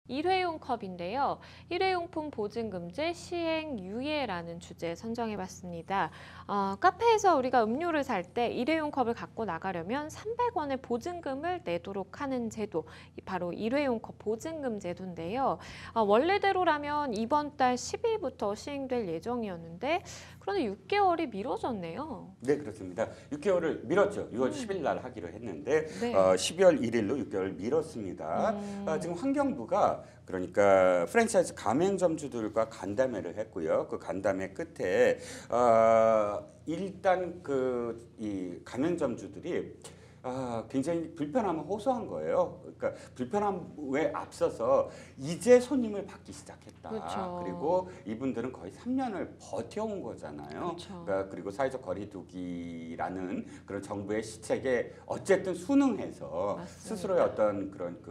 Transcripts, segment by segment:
일회용 컵인데요. 일회용품 보증금제 시행 유예라는 주제 선정해봤습니다. 카페에서 우리가 음료를 살 때 일회용 컵을 갖고 나가려면 300원의 보증금을 내도록 하는 제도, 바로 일회용 컵 보증금 제도인데요. 원래대로라면 이번 달 10일부터 시행될 예정이었는데 그런데 6개월이 미뤄졌네요. 네, 그렇습니다. 6개월을 미뤘죠. 6월 10일 날 하기로 했는데 네. 12월 1일로 6개월 미뤘습니다. 지금 환경부가 그러니까 프랜차이즈 가맹점주들과 간담회를 했고요. 그 간담회 끝에 일단 이 가맹점주들이 굉장히 불편함을 호소한 거예요. 그러니까 불편함에 앞서서 이제 손님을 받기 시작했다. 그렇죠. 그리고 이분들은 거의 3년을 버텨온 거잖아요. 그렇죠. 그러니까 그리고 사회적 거리두기라는 그런 정부의 시책에 어쨌든 순응해서 맞습니다. 스스로의 어떤 그런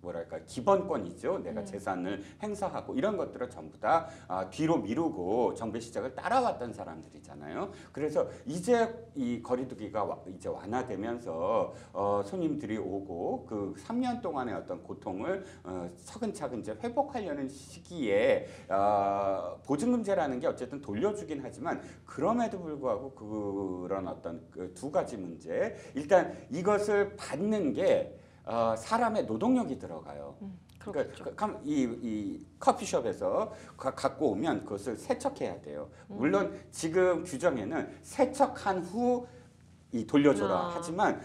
뭐랄까 기본권이죠. 내가 재산을 행사하고 이런 것들을 전부 다 뒤로 미루고 정부의 시작을 따라왔던 사람들이잖아요. 그래서 이제 이 거리두기가 이제 완화되면서 손님들이 오고 그 3년 동안의 어떤 고통을 차근차근 이제 회복하려는 시기에 보증금제라는 게 어쨌든 돌려주긴 하지만 그럼에도 불구하고 그런 어떤 그 두 가지 문제 일단 이것을 받는 게 사람의 노동력이 들어가요. 그렇겠죠. 그러니까 이 커피숍에서 갖고 오면 그것을 세척해야 돼요. 물론 지금 규정에는 세척한 후 돌려줘라 하지만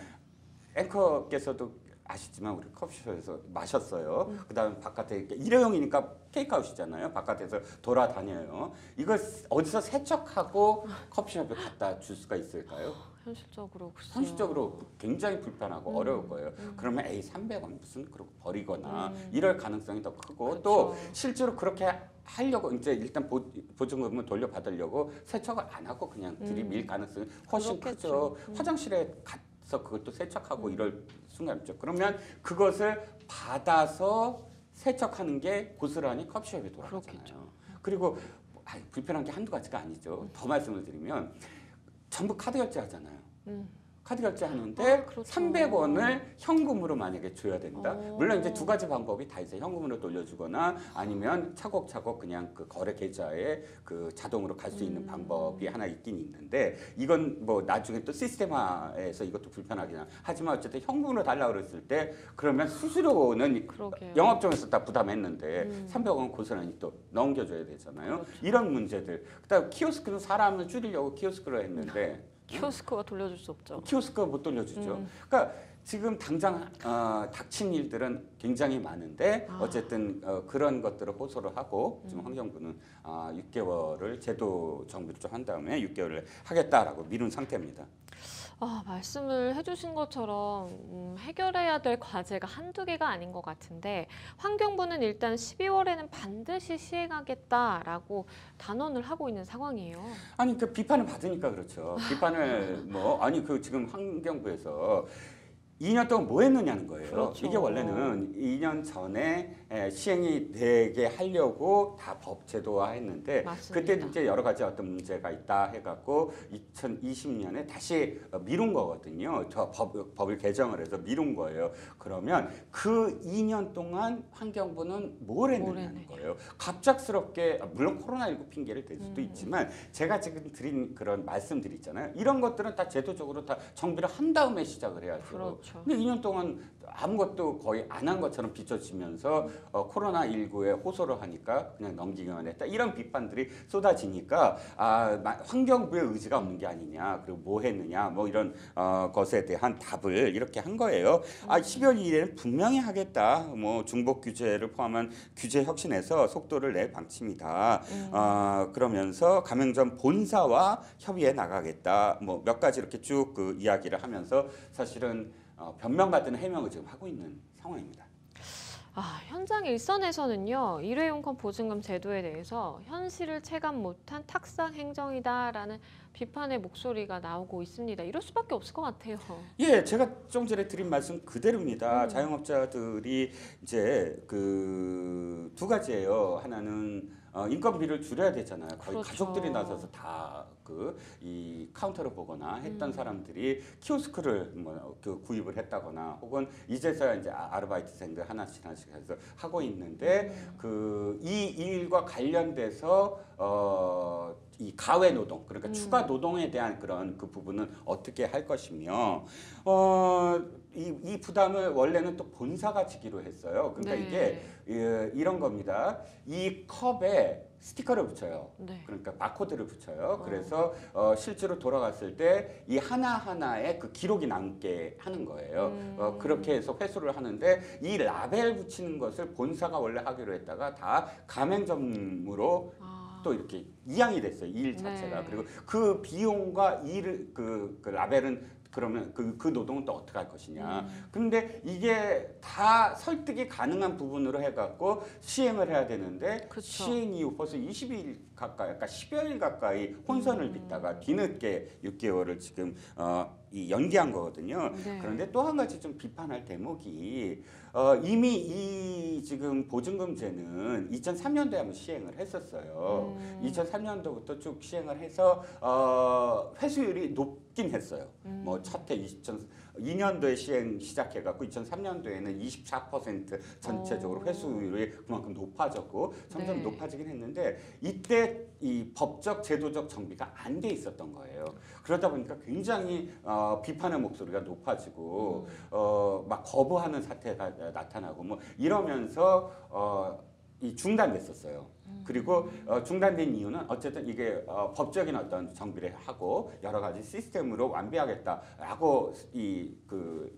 앵커께서도 아시지만 우리 커피숍에서 마셨어요. 그다음에 바깥에 일회용이니까 테이크아웃이잖아요. 바깥에서 돌아다녀요. 이걸 어디서 세척하고 커피숍에 갖다 줄 수가 있을까요? 현실적으로 글쎄요. 현실적으로 굉장히 불편하고 어려울 거예요. 그러면 300원 무슨 그러고 버리거나 이럴 가능성이 더 크고 그렇죠. 또 실제로 그렇게 하려고 이제 일단 보증금을 돌려받으려고 세척을 안 하고 그냥 들이밀 가능성이 훨씬 그렇겠죠. 크죠. 화장실에 가서 그것도 세척하고 이럴 순간 있죠. 그러면 그것을 받아서 세척하는 게 고스란히 커피숍에 돌아가잖아요. 그렇겠죠. 그리고 불편한 게 한두 가지가 아니죠. 더 말씀을 드리면 전부 카드 결제하잖아요. 카드 결제하는데 그렇죠. 300원을 현금으로 만약에 줘야 된다. 물론 이제 두 가지 방법이 다 있어요. 현금으로 돌려주거나 아니면 차곡차곡 그냥 그 거래 계좌에 그 자동으로 갈 수 있는 방법이 하나 있긴 있는데 이건 뭐 나중에 또 시스템화에서 이것도 불편하긴 하지만 어쨌든 현금으로 달라고 그랬을 때 그러면 수수료는 그러게요. 영업점에서 다 부담했는데 300원 고스란히 또 넘겨줘야 되잖아요. 그렇죠. 이런 문제들. 그다음 키오스크는 사람을 줄이려고 키오스크를 했는데 키오스크가 돌려줄 수 없죠. 키오스크가 못 돌려주죠. 그러니까 지금 당장 닥친 일들은 굉장히 많은데 어쨌든 그런 것들을 호소를 하고 지금 환경부는 6개월을 제도 정비를 좀 한 다음에 6개월을 하겠다라고 미룬 상태입니다. 말씀을 해주신 것처럼 해결해야 될 과제가 한두 개가 아닌 것 같은데 환경부는 일단 12월에는 반드시 시행하겠다라고 단언을 하고 있는 상황이에요. 아니 그 비판을 받으니까 그렇죠. 비판을 아니 그 지금 환경부에서 2년 동안 뭐 했느냐는 거예요. 그렇죠. 이게 원래는 2년 전에 시행이 되게 하려고 다 법 제도화 했는데 맞습니다. 그때 이제 여러 가지 어떤 문제가 있다 해갖고 2020년에 다시 미룬 거거든요. 저 법을 개정을 해서 미룬 거예요. 그러면 그 2년 동안 환경부는 뭘 했느냐는 거예요. 갑작스럽게 물론 코로나19 핑계를 댈 수도 있지만 제가 지금 드린 그런 말씀들 있잖아요. 이런 것들은 다 제도적으로 다 정비를 한 다음에 시작을 해야죠. 그렇죠. 근데 2년 동안 아무것도 거의 안 한 것처럼 비춰지면서 코로나19에 호소를 하니까 그냥 넘기기만 했다. 이런 비판들이 쏟아지니까 환경부의 의지가 없는 게 아니냐. 그리고 뭐 했느냐. 뭐 이런 것에 대한 답을 이렇게 한 거예요. 12월 2일에는 분명히 하겠다. 뭐 중복 규제를 포함한 규제 혁신에서 속도를 낼 방침이다. 그러면서 가맹점 본사와 협의해 나가겠다. 뭐 몇 가지 이렇게 쭉 그 이야기를 하면서 사실은 변명받은 해명을 지금 하고 있는 상황입니다. 현장 일선에서는요, 일회용컵 보증금 제도에 대해서 현실을 체감 못한 탁상 행정이다라는 비판의 목소리가 나오고 있습니다. 이럴 수밖에 없을 것 같아요. 예, 제가 좀 전에 드린 말씀 그대로입니다. 자영업자들이 이제 그 두 가지예요. 하나는 인건비를 줄여야 되잖아요. 거의 그렇죠. 가족들이 나서서 다 이 카운터를 보거나 했던 사람들이 키오스크를 구입을 했다거나 혹은 이제서야 이제 아르바이트생들 하나씩 해서 하고 있는데 이 일과 관련돼서 이 가외 노동, 그러니까 추가 노동에 대한 그런 그 부분은 어떻게 할 것이며, 이 부담을 원래는 또 본사가 지기로 했어요. 그러니까 네. 이게 이런 겁니다. 이 컵에 스티커를 붙여요. 네. 그러니까 바코드를 붙여요. 그래서 실제로 돌아갔을 때 이 하나하나의 그 기록이 남게 하는 거예요. 그렇게 해서 회수를 하는데 이 라벨 붙이는 것을 본사가 원래 하기로 했다가 다 가맹점으로 또 이렇게 이양이 됐어요. 이 일 자체가. 네. 그리고 그 비용과 일을 그 라벨은 그러면 그 노동은 또 어떻게 할 것이냐. 근데 이게 다 설득이 가능한 부분으로 해갖고 시행을 해야 되는데 그쵸. 시행 이후 벌써 20일 가까이, 그러니까 10여일 가까이 혼선을 빚다가 뒤늦게 6개월을 지금 이 연기한 거거든요. 네. 그런데 또 한 가지 좀 비판할 대목이 이미 이 지금 보증금제는 2003년도에 한번 시행을 했었어요. 2003년도부터 쭉 시행을 해서 회수율이 높긴 했어요. 뭐 첫해 2002년도에 시행 시작해갖고 2003년도에는 24% 전체적으로 회수율이 그만큼 높아졌고 점점 네. 높아지긴 했는데 이때 이 법적 제도적 정비가 안 돼 있었던 거예요. 그러다 보니까 굉장히 비판의 목소리가 높아지고 막 거부하는 사태가 나타나고 뭐 이러면서 이 중단됐었어요. 그리고 중단된 이유는 어쨌든 이게 법적인 어떤 정비를 하고 여러 가지 시스템으로 완비하겠다라고 이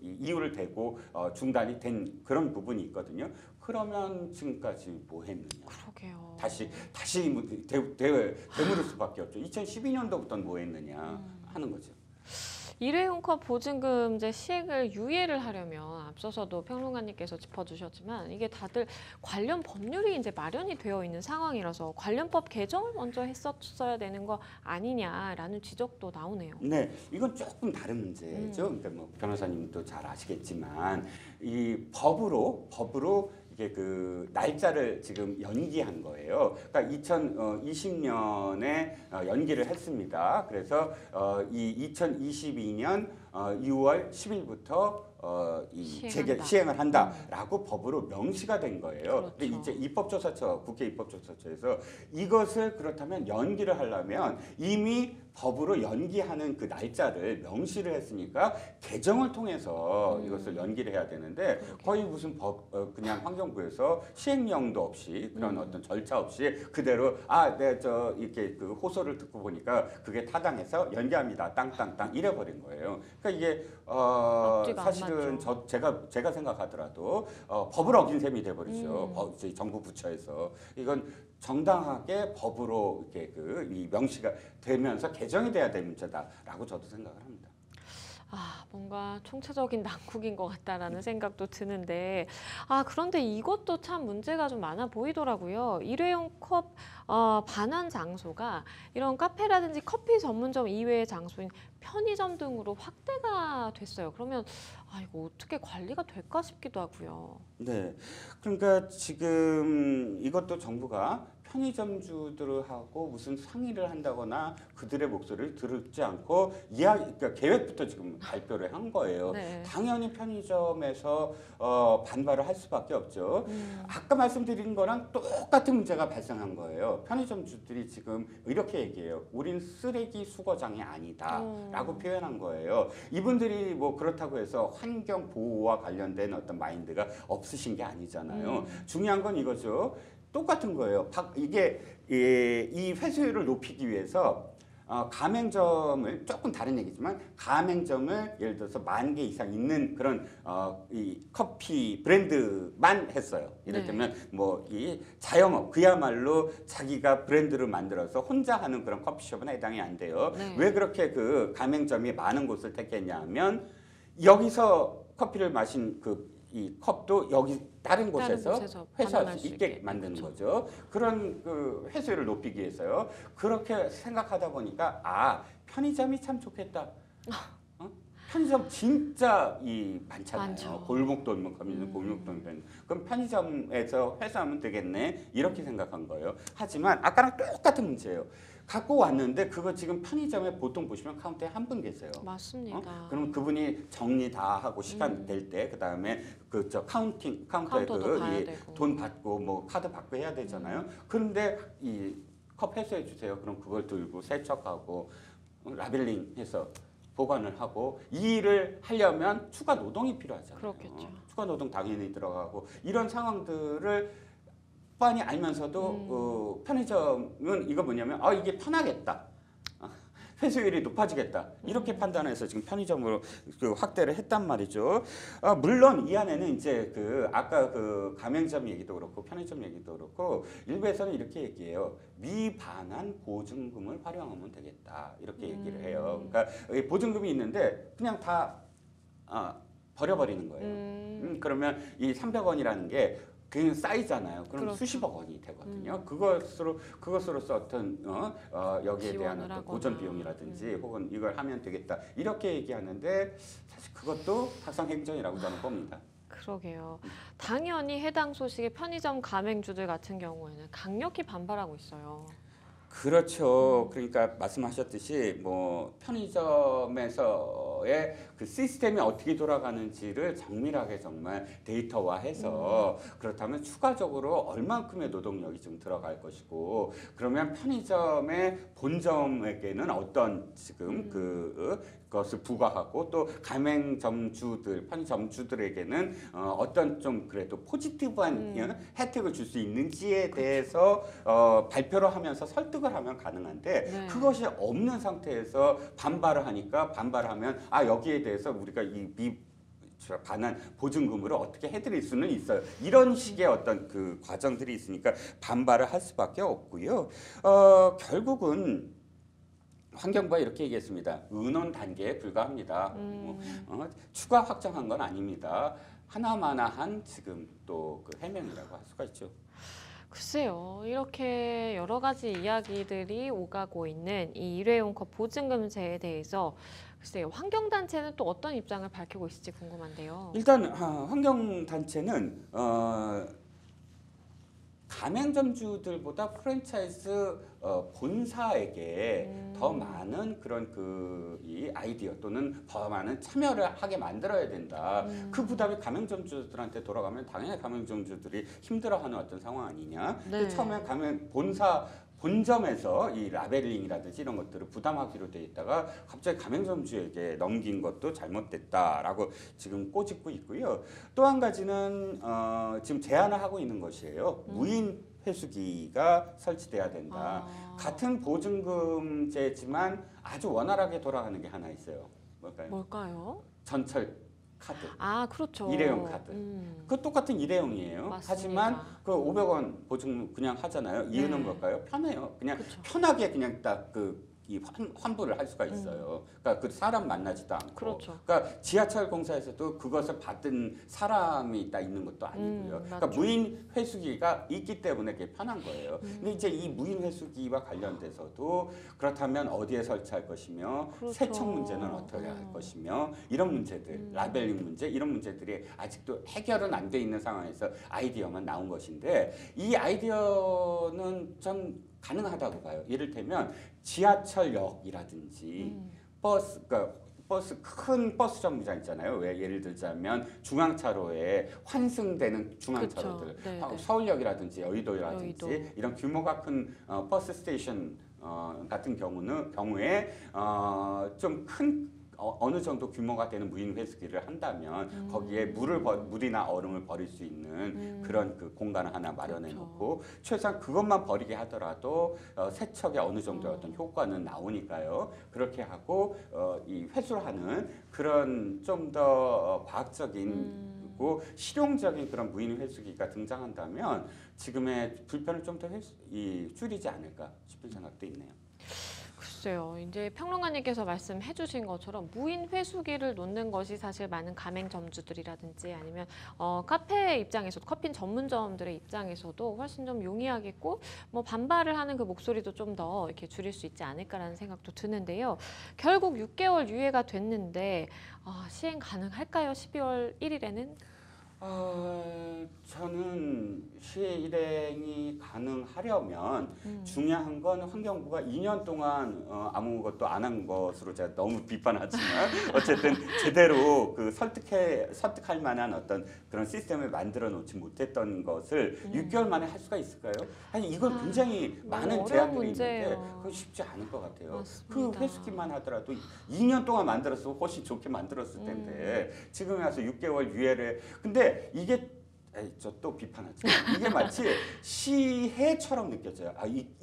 이유를 대고 중단이 된 그런 부분이 있거든요. 그러면 지금까지 뭐 했느냐? 그러게요. 다시 되물을 수밖에 없죠. 2012년도부터는 뭐 했느냐 하는 거죠. 일회용 컵 보증금제 시행을 유예를 하려면 앞서서도 평론가님께서 짚어주셨지만 이게 다들 관련 법률이 이제 마련이 되어 있는 상황이라서 관련법 개정을 먼저 했었어야 되는 거 아니냐라는 지적도 나오네요. 네, 이건 조금 다른 문제죠. 그러니까 뭐 변호사님도 잘 아시겠지만 이 법으로 이게 그 날짜를 지금 연기한 거예요. 그러니까 2020년에 연기를 했습니다. 그래서 이 2022년 6월 10일부터 시행을 한다라고 법으로 명시가 된 거예요. 그렇죠. 근데 이제 입법조사처, 국회 입법조사처에서 이것을 그렇다면 연기를 하려면 이미 법으로 연기하는 그 날짜를 명시를 했으니까 개정을 통해서 이것을 연기를 해야 되는데 거의 무슨 그냥 환경부에서 시행령도 없이 그런 어떤 절차 없이 그대로 이렇게 그 호소를 듣고 보니까 그게 타당해서 연기합니다. 땅땅땅 이래버린 거예요. 그러니까 이게 앞뒤가 안 사실은 맞죠. 제가 생각하더라도 법을 어긴 셈이 돼버리죠. 저희 정부 부처에서 이건 정당하게 법으로 이렇게 이 명시가 되면서 개정이 돼야 될 문제다라고 저도 생각을 합니다. 뭔가 총체적인 난국인 것 같다라는 생각도 드는데 그런데 이것도 참 문제가 좀 많아 보이더라고요. 일회용 컵 반환 장소가 이런 카페라든지 커피 전문점 이외의 장소인 편의점 등으로 확대가 됐어요. 그러면 이거 어떻게 관리가 될까 싶기도 하고요. 네, 그러니까 지금 이것도 정부가 편의점주들하고 무슨 상의를 한다거나 그들의 목소리를 듣지 않고 그러니까 계획부터 지금 발표를 한 거예요. 네. 당연히 편의점에서 반발을 할 수밖에 없죠. 아까 말씀드린 거랑 똑같은 문제가 발생한 거예요. 편의점주들이 지금 이렇게 얘기해요. 우린 쓰레기 수거장이 아니다라고 표현한 거예요. 이분들이 뭐 그렇다고 해서 환경 보호와 관련된 어떤 마인드가 없으신 게 아니잖아요. 중요한 건 이거죠. 똑같은 거예요. 이게 이 회수율을 높이기 위해서 가맹점을 조금 다른 얘기지만 가맹점을 예를 들어서 10,000개 이상 있는 그런 이 커피 브랜드만 했어요. 이를테면 뭐 이 자영업 그야말로 자기가 브랜드를 만들어서 혼자 하는 그런 커피숍은 해당이 안 돼요. 네. 왜 그렇게 그 가맹점이 많은 곳을 택했냐면 여기서 커피를 마신 이 컵도 여기 다른 곳에서 회수할 수 있게 만드는 거죠. 그런 그 회수율을 높이기 위해서요. 그렇게 생각하다 보니까 편의점이 참 좋겠다. 편의점 진짜 많잖아요. 많죠. 골목골목 하면 골목골목. 그럼 편의점에서 회수하면 되겠네 이렇게 생각한 거예요. 하지만 아까랑 똑같은 문제예요. 갖고 왔는데 그거 지금 편의점에 보통 보시면 카운터에 한 분 계세요. 맞습니다. 그럼 그분이 정리 다 하고 시간 될 때 그다음에 카운터에 카운터도 봐야 되고. 돈 받고 뭐 카드 받고 해야 되잖아요. 그런데 이 컵 회수해 주세요. 그럼 그걸 들고 세척하고 라벨링해서 보관을 하고 이 일을 하려면 추가 노동이 필요하잖아요. 그렇겠죠. 추가 노동 당연히 들어가고 이런 상황들을 뻔히 알면서도 편의점은 이거 뭐냐면 이게 편하겠다. 회수율이 높아지겠다. 이렇게 판단해서 지금 편의점으로 확대를 했단 말이죠. 물론 이 안에는 이제 아까 가맹점 얘기도 그렇고 편의점 얘기도 그렇고 일부에서는 이렇게 얘기해요. 미반환 보증금을 활용하면 되겠다. 이렇게 얘기를 해요. 그러니까 이 보증금이 있는데 그냥 다 버려버리는 거예요. 그러면 이 300원이라는 게 그냥 쌓이잖아요. 그럼 그렇죠. 수십억 원이 되거든요. 그것으로서 어떤 여기에 대한 지원을 어떤 고전 비용이라든지 혹은 이걸 하면 되겠다 이렇게 얘기하는데 사실 그것도 사상 행정이라고 저는 봅니다. 그러게요. 당연히 해당 소식에 편의점 가맹주들 같은 경우에는 강력히 반발하고 있어요. 그렇죠. 그러니까 말씀하셨듯이 뭐 편의점에서의 그 시스템이 어떻게 돌아가는지를 정밀하게 정말 데이터화해서 그렇다면 추가적으로 얼만큼의 노동력이 좀 들어갈 것이고 그러면 편의점의 본점에게는 어떤 지금 그것을 부과하고 또 가맹점주들, 편의점주들에게는 어떤 좀 그래도 포지티브한 혜택을 줄 수 있는지에 대해서 발표를 하면서 설득을 하면 가능한데 네. 그것이 없는 상태에서 반발을 하면 여기에 대해서 우리가 이 반환 보증금으로 어떻게 해드릴 수는 있어요. 이런 식의 어떤 그 과정들이 있으니까 반발을 할 수밖에 없고요. 결국은 환경부가 이렇게 얘기했습니다. 의논 단계에 불과합니다. 추가 확정한 건 아닙니다. 하나마나한 지금 또 그 해명이라고 할 수가 있죠. 글쎄요. 이렇게 여러 가지 이야기들이 오가고 있는 이 일회용 컵 보증금제에 대해서 글쎄요. 환경단체는 또 어떤 입장을 밝히고 있을지 궁금한데요. 일단 환경단체는 가맹점주들보다 프랜차이즈 본사에게 더 많은 그런 이 아이디어 또는 더 많은 참여를 하게 만들어야 된다. 그 부담이 가맹점주들한테 돌아가면 당연히 가맹점주들이 힘들어하는 어떤 상황 아니냐. 네. 처음에 본점에서 이 라벨링이라든지 이런 것들을 부담하기로 돼 있다가 갑자기 가맹점주에게 넘긴 것도 잘못됐다라고 지금 꼬집고 있고요. 또 한 가지는 지금 제안을 하고 있는 것이에요. 무인 회수기가 설치돼야 된다. 같은 보증금제지만 아주 원활하게 돌아가는 게 하나 있어요. 뭘까요? 전철 카드. 그렇죠. 일회용 카드. 그 똑같은 일회용이에요. 맞습니다. 하지만 그 500원 보증 그냥 하잖아요. 이유는 네. 뭘까요? 편해요. 그냥 그쵸. 편하게 그냥 딱 이 환불을 할 수가 있어요. 그러니까 그 사람 만나지도 않고. 그렇죠. 그러니까 지하철 공사에서도 그것을 받은 사람이 딱 있는 것도 아니고요. 그러니까 맞죠. 무인 회수기가 있기 때문에 그게 편한 거예요. 근데 이제 이 무인 회수기와 관련돼서도 그렇다면 어디에 설치할 것이며 그렇죠. 세척 문제는 어떻게 할 것이며 이런 문제들, 라벨링 문제 이런 문제들이 아직도 해결은 안 돼 있는 상황에서 아이디어만 나온 것인데 이 아이디어는 전 가능하다고 봐요. 이를테면 지하철역이라든지 그러니까 큰 버스 정류장 있잖아요. 왜 예를 들자면 중앙차로에 환승되는 중앙차로들, 그쵸. 네, 네. 서울역이라든지 여의도라든지 여의도. 이런 규모가 큰 버스 스테이션 같은 경우에 좀 큰 어느 정도 규모가 되는 무인 회수기를 한다면 거기에 물이나 얼음을 버릴 수 있는 그런 그 공간을 하나 마련해 놓고 최소한 그것만 버리게 하더라도 세척에 어느 정도의 어떤 효과는 나오니까요. 그렇게 하고 이 회수를 하는 그런 좀 더 과학적인 실용적인 그런 무인 회수기가 등장한다면 지금의 불편을 좀 더 줄이지 않을까 싶은 생각도 있네요. 글쎄요. 이제 평론가님께서 말씀해 주신 것처럼 무인 회수기를 놓는 것이 사실 많은 가맹점주들이라든지 아니면 카페 입장에서도 커피 전문점들의 입장에서도 훨씬 좀 용이하겠고 뭐 반발을 하는 그 목소리도 좀 더 이렇게 줄일 수 있지 않을까라는 생각도 드는데요. 결국 6개월 유예가 됐는데 시행 가능할까요? 12월 1일에는? 저는 시일행이 가능하려면 중요한 건 환경부가 2년 동안 아무것도 안 한 것으로 제가 너무 비판하지만 어쨌든 제대로 그 설득할 만한 어떤 그런 시스템을 만들어 놓지 못했던 것을 6개월 만에 할 수가 있을까요? 아니 이건 굉장히 많은 어려운 제한들이 문제예요. 있는데 그건 쉽지 않을 것 같아요. 맞습니다. 그 회수기만 하더라도 2년 동안 만들었으면 훨씬 좋게 만들었을 텐데 지금 와서 6개월 유예를 근데 이게 저 또 비판하지. 이게 마치 시해처럼 느껴져요.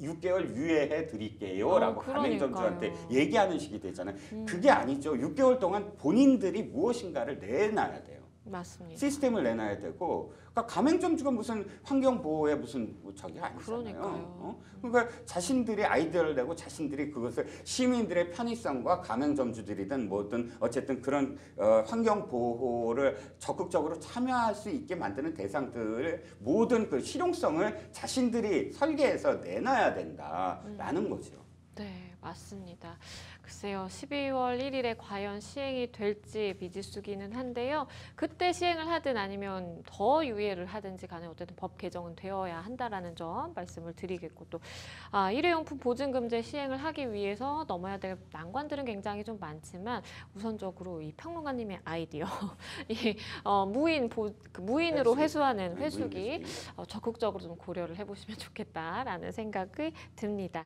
6개월 유예해 드릴게요라고 가맹점주한테 얘기하는 식이 되잖아요. 그게 아니죠. 6개월 동안 본인들이 무엇인가를 내놔야 돼요. 맞습니다. 시스템을 내놔야 되고, 그러니까 가맹점주가 무슨 환경 보호에 무슨 저기 아니잖아요. 그러니까요. 그러니까 자신들이 아이디어를 내고 자신들이 그것을 시민들의 편의성과 가맹점주들이든 뭐든 어쨌든 그런 환경 보호를 적극적으로 참여할 수 있게 만드는 대상들 모든 그 실용성을 자신들이 설계해서 내놔야 된다라는 거죠. 네, 맞습니다. 글쎄요, 12월 1일에 과연 시행이 될지 미지수기는 한데요. 그때 시행을 하든 아니면 더 유예를 하든지 간에 어쨌든 법 개정은 되어야 한다라는 점 말씀을 드리겠고 또 일회용품 보증금제 시행을 하기 위해서 넘어야 될 난관들은 굉장히 좀 많지만 우선적으로 이 평론가님의 아이디어, 이 무인으로 회수하는 회수기 적극적으로 좀 고려를 해보시면 좋겠다라는 생각이 듭니다.